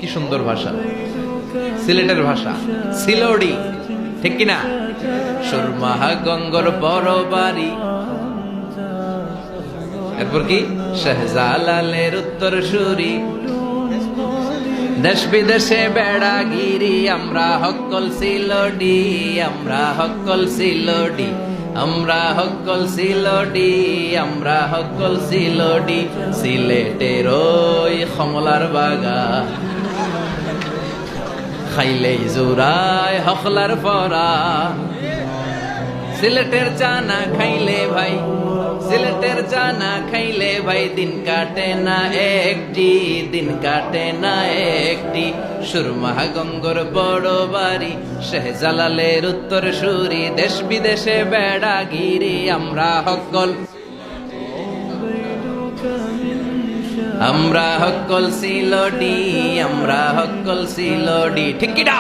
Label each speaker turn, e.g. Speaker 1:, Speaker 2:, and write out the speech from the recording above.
Speaker 1: কি সুন্দর ভাষা, সিলেটের ভাষা, সিলোডি, ঠিক কিনা? সুরমাহা গঙ্গর বড় বাড়ি, এরপর কি শাহজালালের উত্তর সুরি, দেশ বিদেশে বেড়াগিরি, আমরা হকল সিলোডি, আমরা হকল সিলোডি, আমরা হকল সিলোডি, আমরা হকল সিলোডি, সিলেটের ওই কমলার বাগা খাইলেই জোড়ায় হকলার পরা। সিলেটের চানা খাইলে ভাই, সিলেটের চানা খাইলে ভাই দিন কাটে না একটি, দিন কাটে না একটি। সুরমাহা গঙ্গর বড় বাড়ি, শাহজালালের উত্তর সুরি, দেশ বিদেশে বেড়াগিরি, আমরা হকল, আমরা হকল সিলোডি, আমরা হকল সিলোডি, ঠিক কিনা?